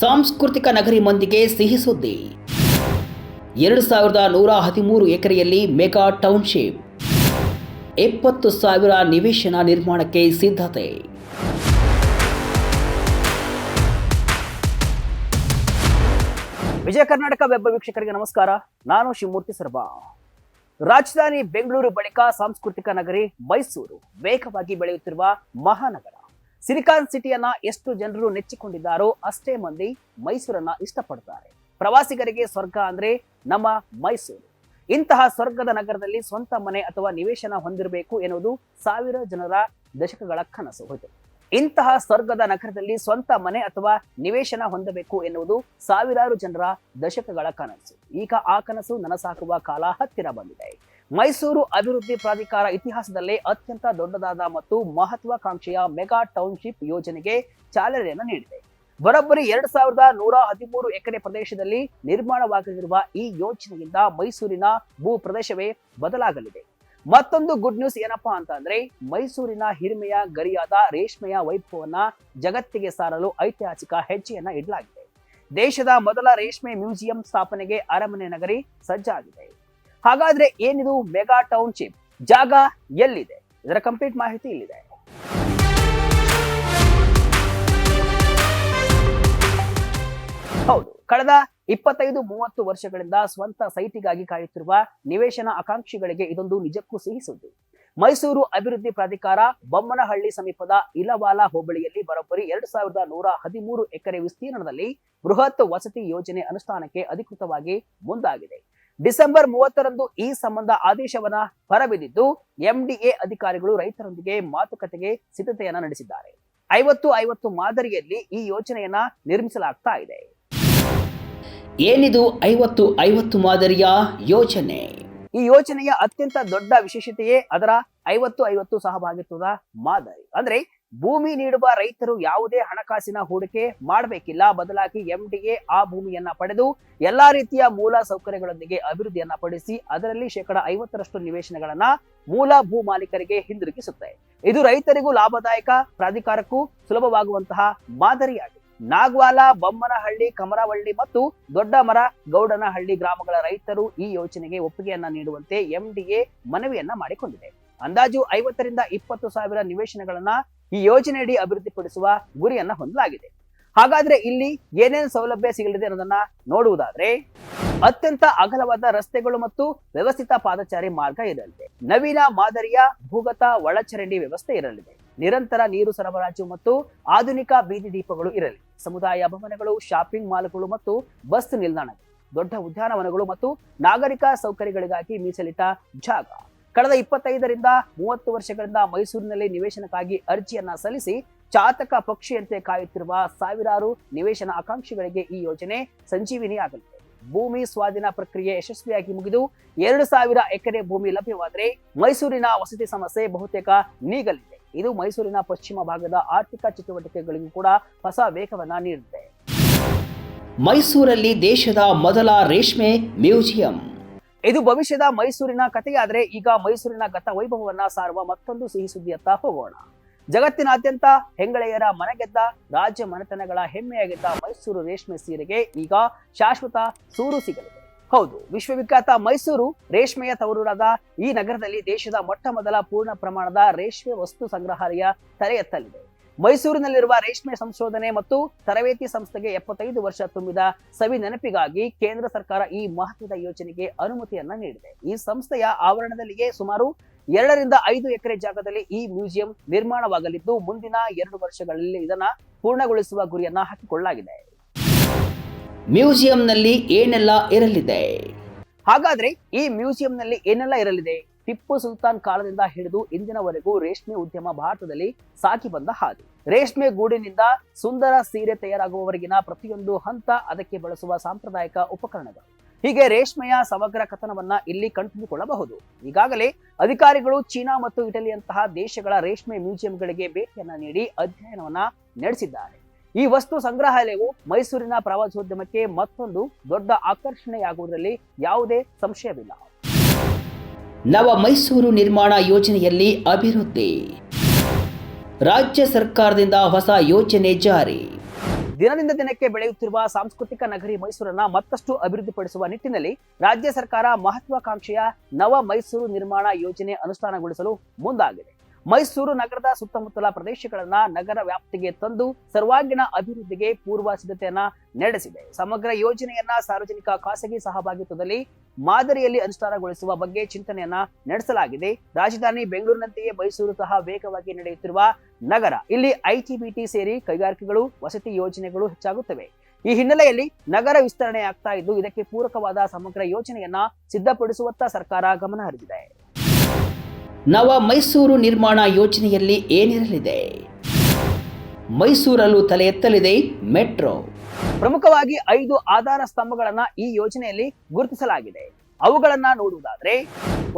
ಸಾಂಸ್ಕೃತಿಕ ನಗರಿ ಮಂದಿಗೆ ಸಿಹಿ ಸುದ್ದಿ. 2113 ಎಕರೆಯಲ್ಲಿ ಮೆಗಾ ಟೌನ್ಶಿಪ್, 20,000 ನಿವೇಶನ ನಿರ್ಮಾಣಕ್ಕೆ ಸಿದ್ಧತೆ. ವಿಜಯ ಕರ್ನಾಟಕ ವೆಬ್ ವೀಕ್ಷಕರಿಗೆ ನಮಸ್ಕಾರ. ನಾನು ಶಿವಮೂರ್ತಿ ಸರ್ಬಾ. ರಾಜಧಾನಿ ಬೆಂಗಳೂರು ಬಳಿಕ ಸಾಂಸ್ಕೃತಿಕ ನಗರಿ ಮೈಸೂರು ವೇಗವಾಗಿ ಬೆಳೆಯುತ್ತಿರುವ ಮಹಾನಗರ. ಸಿಲಿಕಾನ್ ಸಿಟಿಯನ್ನ ಎಷ್ಟು ಜನರು ನೆಚ್ಚಿಕೊಂಡಿದ್ದಾರೋ ಅಷ್ಟೇ ಮಂದಿ ಮೈಸೂರನ್ನ ಇಷ್ಟಪಡ್ತಾರೆ. ಪ್ರವಾಸಿಗರಿಗೆ ಸ್ವರ್ಗ ಅಂದ್ರೆ ನಮ್ಮ ಮೈಸೂರು. ಇಂತಹ ಸ್ವರ್ಗದ ನಗರದಲ್ಲಿ ಸ್ವಂತ ಮನೆ ಅಥವಾ ನಿವೇಶನ ಹೊಂದಿರಬೇಕು ಎನ್ನುವುದು ಸಾವಿರ ಜನರ ದಶಕಗಳ ಕನಸು ಹೋಯಿತು. ಇಂತಹ ಸ್ವರ್ಗದ ನಗರದಲ್ಲಿ ಸ್ವಂತ ಮನೆ ಅಥವಾ ನಿವೇಶನ ಹೊಂದಬೇಕು ಎನ್ನುವುದು ಸಾವಿರಾರು ಜನರ ದಶಕಗಳ ಕನಸು. ಈಗ ಆ ಕನಸು ನನಸಾಗುವ ಕಾಲ ಹತ್ತಿರ ಬಂದಿದೆ. ಮೈಸೂರು ಅಭಿವೃದ್ಧಿ ಪ್ರಾಧಿಕಾರ ಇತಿಹಾಸದಲ್ಲೇ ಅತ್ಯಂತ ದೊಡ್ಡದಾದ ಮತ್ತು ಮಹತ್ವಾಕಾಂಕ್ಷೆಯ ಮೆಗಾ ಟೌನ್ಶಿಪ್ ಯೋಜನೆಗೆ ಚಾಲನೆಯನ್ನು ನೀಡಿದೆ. ಬರೋಬ್ಬರಿ 2113 ಎಕರೆ ಪ್ರದೇಶದಲ್ಲಿ ನಿರ್ಮಾಣವಾಗಲಿರುವ ಈ ಯೋಜನೆಯಿಂದ ಮೈಸೂರಿನ ಭೂ ಪ್ರದೇಶವೇ ಬದಲಾಗಲಿದೆ. ಮತ್ತೊಂದು ಗುಡ್ ನ್ಯೂಸ್ ಏನಪ್ಪಾ ಅಂತಂದ್ರೆ, ಮೈಸೂರಿನ ಹಿರಿಮೆಯ ಗರಿಯಾದ ರೇಷ್ಮೆಯ ವೈಭವವನ್ನ ಜಗತ್ತಿಗೆ ಸಾರಲು ಐತಿಹಾಸಿಕ ಹೆಜ್ಜೆಯನ್ನ ಇಡಲಾಗಿದೆ. ದೇಶದ ಮೊದಲ ರೇಷ್ಮೆ ಮ್ಯೂಸಿಯಂ ಸ್ಥಾಪನೆಗೆ ಅರಮನೆ ನಗರಿ ಸಜ್ಜಾಗಿದೆ. ಹಾಗಾದ್ರೆ ಏನಿದು ಮೆಗಾ ಟೌನ್ಶಿಪ್? ಜಾಗ ಎಲ್ಲಿದೆ? ಇದರ ಕಂಪ್ಲೀಟ್ ಮಾಹಿತಿ ಇಲ್ಲಿದೆ. ಹೌದು, ಕಳೆದ 25-30 ವರ್ಷಗಳಿಂದ ಸ್ವಂತ ಸೈಟಿಗಾಗಿ ಕಾಯುತ್ತಿರುವ ನಿವೇಶನ ಆಕಾಂಕ್ಷಿಗಳಿಗೆ ಇದೊಂದು ನಿಜಕ್ಕೂ ಸಿಹಿ ಸುದ್ದಿ. ಮೈಸೂರು ಅಭಿವೃದ್ಧಿ ಪ್ರಾಧಿಕಾರ ಬೊಮ್ಮನಹಳ್ಳಿ ಸಮೀಪದ ಇಲವಾಲ ಹೋಬಳಿಯಲ್ಲಿ ಬರೋಬ್ಬರಿ 2113 ಎಕರೆ ವಿಸ್ತೀರ್ಣದಲ್ಲಿ ಬೃಹತ್ ವಸತಿ ಯೋಜನೆ ಅನುಷ್ಠಾನಕ್ಕೆ ಅಧಿಕೃತವಾಗಿ ಮುಂದಾಗಿದೆ. ಡಿಸೆಂಬರ್ 30ರಂದು ಈ ಸಂಬಂಧ ಆದೇಶವನ್ನ ಹೊರಬಿದ್ದಿದ್ದು, ಎಂಡಿಎ ಅಧಿಕಾರಿಗಳು ರೈತರೊಂದಿಗೆ ಮಾತುಕತೆಗೆ ಸಿದ್ಧತೆಯನ್ನ ನಡೆಸಿದ್ದಾರೆ. 50-50 ಮಾದರಿಯಲ್ಲಿ ಈ ಯೋಜನೆಯನ್ನ ನಿರ್ಮಿಸಲಾಗ್ತಾ ಇದೆ. ಏನಿದು 50-50 ಮಾದರಿಯ ಯೋಜನೆ? ಈ ಯೋಜನೆಯ ಅತ್ಯಂತ ದೊಡ್ಡ ವಿಶೇಷತೆಯೇ ಅದರ 50-50 ಸಹಭಾಗಿತ್ವದ ಮಾದರಿ. ಅಂದ್ರೆ ಭೂಮಿ ನೀಡುವ ರೈತರು ಯಾವುದೇ ಹಣಕಾಸಿನ ಹೂಡಿಕೆ ಮಾಡಬೇಕಿಲ್ಲ. ಬದಲಾಗಿ ಎಂಡಿಎ ಆ ಭೂಮಿಯನ್ನ ಪಡೆದು ಎಲ್ಲಾ ರೀತಿಯ ಮೂಲ ಸೌಕರ್ಯಗಳೊಂದಿಗೆ ಅಭಿವೃದ್ಧಿಯನ್ನ ಪಡಿಸಿ ಅದರಲ್ಲಿ 50% ನಿವೇಶನಗಳನ್ನ ಮೂಲ ಭೂ ಮಾಲೀಕರಿಗೆ ಹಿಂದಿರುಗಿಸುತ್ತೆ. ಇದು ರೈತರಿಗೂ ಲಾಭದಾಯಕ, ಪ್ರಾಧಿಕಾರಕ್ಕೂ ಸುಲಭವಾಗುವಂತಹ ಮಾದರಿಯಾಗಿದೆ. ನಾಗವಾಲ, ಬೊಮ್ಮನಹಳ್ಳಿ, ಕಮರವಳ್ಳಿ ಮತ್ತು ದೊಡ್ಡಮರ ಗೌಡನಹಳ್ಳಿ ಗ್ರಾಮಗಳ ರೈತರು ಈ ಯೋಜನೆಗೆ ಒಪ್ಪಿಗೆಯನ್ನ ನೀಡುವಂತೆ ಎಂಡಿಎ ಮನವಿಯನ್ನ ಮಾಡಿಕೊಂಡಿದೆ. ಅಂದಾಜು 50,000-20,000 ನಿವೇಶನಗಳನ್ನ ಈ ಯೋಜನೆಯಡಿ ಅಭಿವೃದ್ಧಿಪಡಿಸುವ ಗುರಿಯನ್ನ ಹೊಂದಲಾಗಿದೆ. ಹಾಗಾದ್ರೆ ಇಲ್ಲಿ ಏನೇನು ಸೌಲಭ್ಯ ಸಿಗಲಿದೆ ಅನ್ನೋದನ್ನ ನೋಡುವುದಾದ್ರೆ, ಅತ್ಯಂತ ಅಗಲವಾದ ರಸ್ತೆಗಳು ಮತ್ತು ವ್ಯವಸ್ಥಿತ ಪಾದಚಾರಿ ಮಾರ್ಗ ಇರಲಿದೆ. ನವೀನ ಮಾದರಿಯ ಭೂಗತ ಒಳಚರಂಡಿ ವ್ಯವಸ್ಥೆ ಇರಲಿದೆ. ನಿರಂತರ ನೀರು ಸರಬರಾಜು ಮತ್ತು ಆಧುನಿಕ ಬೀದಿ ದೀಪಗಳು ಇರಲಿದೆ. ಸಮುದಾಯ ಭವನಗಳು, ಶಾಪಿಂಗ್ ಮಾಲ್ಗಳು ಮತ್ತು ಬಸ್ ನಿಲ್ದಾಣಗಳು, ದೊಡ್ಡ ಉದ್ಯಾನವನಗಳು ಮತ್ತು ನಾಗರಿಕ ಸೌಕರ್ಯಗಳಿಗಾಗಿ ಮೀಸಲಿಟ್ಟ ಜಾಗ. ಕಳೆದ 25-30 ವರ್ಷಗಳಿಂದ ಮೈಸೂರಿನಲ್ಲಿ ನಿವೇಶನಕ್ಕಾಗಿ ಅರ್ಜಿಯನ್ನ ಸಲ್ಲಿಸಿ ಚಾತಕ ಪಕ್ಷಿಯಂತೆ ಕಾಯುತ್ತಿರುವ ಸಾವಿರಾರು ನಿವೇಶನ ಆಕಾಂಕ್ಷಿಗಳಿಗೆ ಈ ಯೋಜನೆ ಸಂಜೀವಿನಿಯಾಗಲಿದೆ. ಭೂಮಿ ಸ್ವಾಧೀನ ಪ್ರಕ್ರಿಯೆ ಯಶಸ್ವಿಯಾಗಿ ಮುಗಿದು 2,000 ಎಕರೆ ಭೂಮಿ ಲಭ್ಯವಾದರೆ ಮೈಸೂರಿನ ವಸತಿ ಸಮಸ್ಯೆ ಬಹುತೇಕ ನೀಗಲಿದೆ. ಇದು ಮೈಸೂರಿನ ಪಶ್ಚಿಮ ಭಾಗದ ಆರ್ಥಿಕ ಚಟುವಟಿಕೆಗಳಿಗೂ ಕೂಡ ಹೊಸ ವೇಗವನ್ನ ನೀಡಿದೆ. ಮೈಸೂರಲ್ಲಿ ದೇಶದ ಮೊದಲ ರೇಷ್ಮೆ ಮ್ಯೂಸಿಯಂ. ಇದು ಭವಿಷ್ಯದ ಮೈಸೂರಿನ ಕಥೆಯಾದರೆ ಈಗ ಮೈಸೂರಿನ ಗತ ವೈಭವವನ್ನ ಸಾರುವ ಮತ್ತೊಂದು ಸಿಹಿ ಸುದ್ದಿಯತ್ತ ಹೋಗೋಣ. ಜಗತ್ತಿನಾದ್ಯಂತ ಹೆಂಗಳೆಯರ ಮನೆಗೆದ್ದ ರಾಜ್ಯ ಮನೆತನಗಳ ಹೆಮ್ಮೆಯಾಗಿದ್ದ ಮೈಸೂರು ರೇಷ್ಮೆ ಸೀರೆಗೆ ಈಗ ಶಾಶ್ವತ ಸೂರು ಸಿಗಲಿದೆ. ಹೌದು, ವಿಶ್ವವಿಖ್ಯಾತ ಮೈಸೂರು ರೇಷ್ಮೆಯ ತವರೂರಾದ ಈ ನಗರದಲ್ಲಿ ದೇಶದ ಮೊಟ್ಟ ಮೊದಲ ಪೂರ್ಣ ಪ್ರಮಾಣದ ರೇಷ್ಮೆ ವಸ್ತು ಸಂಗ್ರಹಾಲಯ ತಲೆ ಎತ್ತಲಿದೆ. ಮೈಸೂರಿನಲ್ಲಿರುವ ರೇಷ್ಮೆ ಸಂಶೋಧನೆ ಮತ್ತು ತರಬೇತಿ ಸಂಸ್ಥೆಗೆ 75 ವರ್ಷ ತುಂಬಿದ ಸವಿ ನೆನಪಿಗಾಗಿ ಕೇಂದ್ರ ಸರ್ಕಾರ ಈ ಮಹತ್ವದ ಯೋಜನೆಗೆ ಅನುಮತಿಯನ್ನ ನೀಡಿದೆ. ಈ ಸಂಸ್ಥೆಯ ಆವರಣದಲ್ಲಿಯೇ ಸುಮಾರು 2-5 ಎಕರೆ ಜಾಗದಲ್ಲಿ ಈ ಮ್ಯೂಸಿಯಂ ನಿರ್ಮಾಣವಾಗಲಿದ್ದು, ಮುಂದಿನ 2 ವರ್ಷಗಳಲ್ಲಿ ಇದನ್ನ ಪೂರ್ಣಗೊಳಿಸುವ ಗುರಿಯನ್ನ ಹಾಕಿಕೊಳ್ಳಲಾಗಿದೆ. ಮ್ಯೂಸಿಯಂನಲ್ಲಿ ಏನೆಲ್ಲ ಇರಲಿದೆ? ಹಾಗಾದ್ರೆ ಈ ಮ್ಯೂಸಿಯಂನಲ್ಲಿ ಏನೆಲ್ಲ ಇರಲಿದೆ? ಟಿಪ್ಪು ಸುಲ್ತಾನ್ ಕಾಲದಿಂದ ಹಿಡಿದು ಇಂದಿನವರೆಗೂ ರೇಷ್ಮೆ ಉದ್ಯಮ ಭಾರತದಲ್ಲಿ ಸಾಗಿ ಬಂದ ಹಾದಿ. ರೇಷ್ಮೆ ಗೂಡಿನಿಂದ ಸುಂದರ ಸೀರೆ ತಯಾರಾಗುವವರೆಗಿನ ಪ್ರತಿಯೊಂದು ಹಂತ, ಅದಕ್ಕೆ ಬಳಸುವ ಸಾಂಪ್ರದಾಯಿಕ ಉಪಕರಣಗಳು, ಹೀಗೆ ರೇಷ್ಮೆಯ ಸಮಗ್ರ ಕಥನವನ್ನ ಇಲ್ಲಿ ಕಣ್ತುಂಬಿಕೊಳ್ಳಬಹುದು. ಈಗಾಗಲೇ ಅಧಿಕಾರಿಗಳು ಚೀನಾ ಮತ್ತು ಇಟಲಿಯಂತಹ ದೇಶಗಳ ರೇಷ್ಮೆ ಮ್ಯೂಸಿಯಂಗಳಿಗೆ ಭೇಟಿಯನ್ನ ನೀಡಿ ಅಧ್ಯಯನವನ್ನ ನಡೆಸಿದ್ದಾರೆ. ಈ ವಸ್ತು ಸಂಗ್ರಹಾಲಯವು ಮೈಸೂರಿನ ಪ್ರವಾಸೋದ್ಯಮಕ್ಕೆ ಮತ್ತೊಂದು ದೊಡ್ಡ ಆಕರ್ಷಣೆಯಾಗುವುದರಲ್ಲಿ ಯಾವುದೇ ಸಂಶಯವಿಲ್ಲ. ನವ ಮೈಸೂರು ನಿರ್ಮಾಣ ಯೋಜನೆಯಲ್ಲಿ ಅಭಿವೃದ್ಧಿ. ರಾಜ್ಯ ಸರ್ಕಾರದಿಂದ ಹೊಸ ಯೋಜನೆ ಜಾರಿ. ದಿನದಿಂದ ದಿನಕ್ಕೆ ಬೆಳೆಯುತ್ತಿರುವ ಸಾಂಸ್ಕೃತಿಕ ನಗರಿ ಮೈಸೂರನ್ನ ಮತ್ತಷ್ಟು ಅಭಿವೃದ್ಧಿಪಡಿಸುವ ನಿಟ್ಟಿನಲ್ಲಿ ರಾಜ್ಯ ಸರ್ಕಾರ ಮಹತ್ವಾಕಾಂಕ್ಷೆಯ ನವ ಮೈಸೂರು ನಿರ್ಮಾಣ ಯೋಜನೆ ಅನುಷ್ಠಾನಗೊಳಿಸಲು ಮುಂದಾಗಿದೆ. ಮೈಸೂರು ನಗರದ ಸುತ್ತಮುತ್ತಲ ಪ್ರದೇಶಗಳನ್ನ ನಗರ ವ್ಯಾಪ್ತಿಗೆ ತಂದು ಸರ್ವಾಂಗೀಣ ಅಭಿವೃದ್ಧಿಗೆ ಪೂರ್ವ ಸಿದ್ಧತೆಯನ್ನ ನಡೆಸಿದೆ. ಸಮಗ್ರ ಯೋಜನೆಯನ್ನ ಸಾರ್ವಜನಿಕ ಖಾಸಗಿ ಸಹಭಾಗಿತ್ವದಲ್ಲಿ ಮಾದರಿಯಲ್ಲಿ ಅನುಷ್ಠಾನಗೊಳಿಸುವ ಬಗ್ಗೆ ಚಿಂತನೆಯನ್ನ ನಡೆಸಲಾಗಿದೆ. ರಾಜಧಾನಿ ಬೆಂಗಳೂರಿನಂತೆಯೇ ಮೈಸೂರು ಸಹ ವೇಗವಾಗಿ ನಡೆಯುತ್ತಿರುವ ನಗರ. ಇಲ್ಲಿ ಐಟಿ ಬಿಟಿ ಸೇರಿ ಕೈಗಾರಿಕೆಗಳು, ವಸತಿ ಯೋಜನೆಗಳು ಹೆಚ್ಚಾಗುತ್ತವೆ. ಈ ಹಿನ್ನೆಲೆಯಲ್ಲಿ ನಗರ ವಿಸ್ತರಣೆ ಆಗ್ತಾ ಇದ್ದು, ಇದಕ್ಕೆ ಪೂರಕವಾದ ಸಮಗ್ರ ಯೋಜನೆಯನ್ನ ಸಿದ್ಧಪಡಿಸುವತ್ತ ಸರ್ಕಾರ ಗಮನ ಹರಿಸಿದೆ. ನವ ಮೈಸೂರು ನಿರ್ಮಾಣ ಯೋಜನೆಯಲ್ಲಿ ಏನಿರಲಿದೆ? ಮೈಸೂರಲ್ಲೂ ತಲೆ ಎತ್ತಲಿದೆ ಮೆಟ್ರೋ. ಪ್ರಮುಖವಾಗಿ 5 ಆಧಾರ ಸ್ತಂಭಗಳನ್ನ ಈ ಯೋಜನೆಯಲ್ಲಿ ಗುರುತಿಸಲಾಗಿದೆ. ಅವುಗಳನ್ನ ನೋಡುವುದಾದ್ರೆ,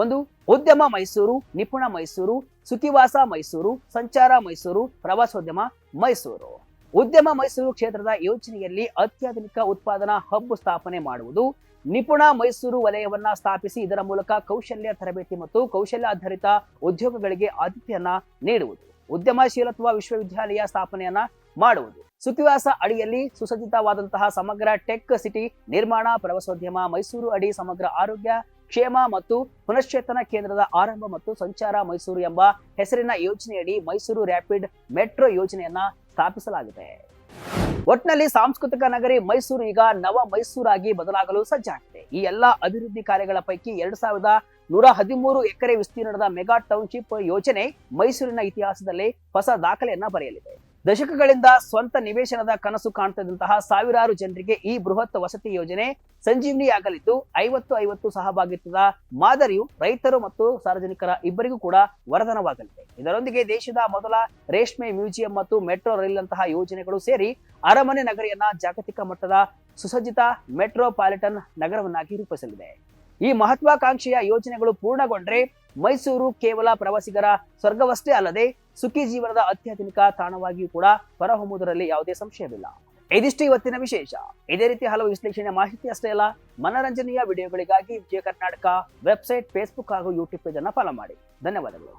1. ಉದ್ಯಮ ಮೈಸೂರು, ನಿಪುಣ ಮೈಸೂರು, ಸುಖಿವಾಸ ಮೈಸೂರು, ಸಂಚಾರ ಮೈಸೂರು, ಪ್ರವಾಸೋದ್ಯಮ ಮೈಸೂರು. ಉದ್ಯಮ ಮೈಸೂರು ಕ್ಷೇತ್ರದ ಯೋಜನೆಯಲ್ಲಿ ಅತ್ಯಾಧುನಿಕ ಉತ್ಪಾದನಾ ಹಬ್ ಸ್ಥಾಪನೆ ಮಾಡುವುದು, ನಿಪುಣ ಮೈಸೂರು ವಲಯವನ್ನ ಸ್ಥಾಪಿಸಿ ಇದರ ಮೂಲಕ ಕೌಶಲ್ಯ ತರಬೇತಿ ಮತ್ತು ಕೌಶಲ್ಯ ಆಧಾರಿತ ಉದ್ಯೋಗಗಳಿಗೆ ಆದ್ಯತೆಯನ್ನ ನೀಡುವುದು, ಉದ್ಯಮಶೀಲತ್ವ ವಿಶ್ವವಿದ್ಯಾಲಯ ಸ್ಥಾಪನೆಯನ್ನ ಮಾಡುವುದು. ಸುಖಿವಾಸ ಅಡಿಯಲ್ಲಿ ಸುಸಜ್ಜಿತವಾದಂತಹ ಸಮಗ್ರ ಟೆಕ್ ಸಿಟಿ ನಿರ್ಮಾಣ, ಪ್ರವಾಸೋದ್ಯಮ ಮೈಸೂರು ಅಡಿ ಸಮಗ್ರ ಆರೋಗ್ಯ ಕ್ಷೇಮ ಮತ್ತು ಪುನಶ್ಚೇತನ ಕೇಂದ್ರದ ಆರಂಭ ಮತ್ತು ಸಂಚಾರ ಮೈಸೂರು ಎಂಬ ಹೆಸರಿನ ಯೋಜನೆಯಡಿ ಮೈಸೂರು ರ್ಯಾಪಿಡ್ ಮೆಟ್ರೋ ಯೋಜನೆಯನ್ನ ಸ್ಥಾಪಿಸಲಾಗಿದೆ. ಒಟ್ಟಿನಲ್ಲಿ ಸಾಂಸ್ಕೃತಿಕ ನಗರಿ ಮೈಸೂರು ಈಗ ನವ ಮೈಸೂರಾಗಿ ಬದಲಾಗಲು ಸಜ್ಜಾಗಿದೆ. ಈ ಎಲ್ಲಾ ಅಭಿವೃದ್ಧಿ ಕಾರ್ಯಗಳ ಪೈಕಿ 2113 ಎಕರೆ ವಿಸ್ತೀರ್ಣದ ಮೆಗಾ ಟೌನ್ಶಿಪ್ ಯೋಜನೆ ಮೈಸೂರಿನ ಇತಿಹಾಸದಲ್ಲಿ ಹೊಸ ದಾಖಲೆಯನ್ನ ಬರೆಯಲಿದೆ. ದಶಕಗಳಿಂದ ಸ್ವಂತ ನಿವೇಶನದ ಕನಸು ಕಾಣ್ತಿದ್ದಂತಹ ಸಾವಿರಾರು ಜನರಿಗೆ ಈ ಬೃಹತ್ ವಸತಿ ಯೋಜನೆ ಸಂಜೀವನಿಯಾಗಲಿದ್ದು, 50-50 ಸಹಭಾಗಿತ್ವದ ಮಾದರಿಯು ರೈತರು ಮತ್ತು ಸಾರ್ವಜನಿಕರ ಇಬ್ಬರಿಗೂ ಕೂಡ ವರದಾನವಾಗಲಿದೆ. ಇದರೊಂದಿಗೆ ದೇಶದ ಮೊದಲ ರೇಷ್ಮೆ ಮ್ಯೂಸಿಯಂ ಮತ್ತು ಮೆಟ್ರೋ ರೈಲಿನಂತಹ ಯೋಜನೆಗಳು ಸೇರಿ ಅರಮನೆ ನಗರಿಯನ್ನ ಜಾಗತಿಕ ಮಟ್ಟದ ಸುಸಜ್ಜಿತ ಮೆಟ್ರೋಪಾಲಿಟನ್ ನಗರವನ್ನಾಗಿ ರೂಪಿಸಲಿದೆ. ಈ ಮಹತ್ವಾಕಾಂಕ್ಷೆಯ ಯೋಜನೆಗಳು ಪೂರ್ಣಗೊಂಡ್ರೆ ಮೈಸೂರು ಕೇವಲ ಪ್ರವಾಸಿಗರ ಸ್ವರ್ಗವಷ್ಟೇ ಅಲ್ಲದೆ ಸುಖಿ ಜೀವನದ ಅತ್ಯಾಧುನಿಕ ತಾಣವಾಗಿಯೂ ಕೂಡ ಹೊರಹೊಮ್ಮುವುದರಲ್ಲಿ ಯಾವುದೇ ಸಂಶಯವಿಲ್ಲ. ಇದಿಷ್ಟು ಇವತ್ತಿನ ವಿಶೇಷ. ಇದೇ ರೀತಿ ಹಲವು ವಿಶ್ಲೇಷಣೆ ಮಾಹಿತಿ ಅಷ್ಟೇ ಅಲ್ಲ, ಮನರಂಜನೆಯ ವಿಡಿಯೋಗಳಿಗಾಗಿ ವಿಜಯ ಕರ್ನಾಟಕ ವೆಬ್ಸೈಟ್, ಫೇಸ್ಬುಕ್ ಹಾಗೂ ಯೂಟ್ಯೂಬ್ ಪೇಜ್ ಅನ್ನು ಫಾಲೋ ಮಾಡಿ. ಧನ್ಯವಾದಗಳು.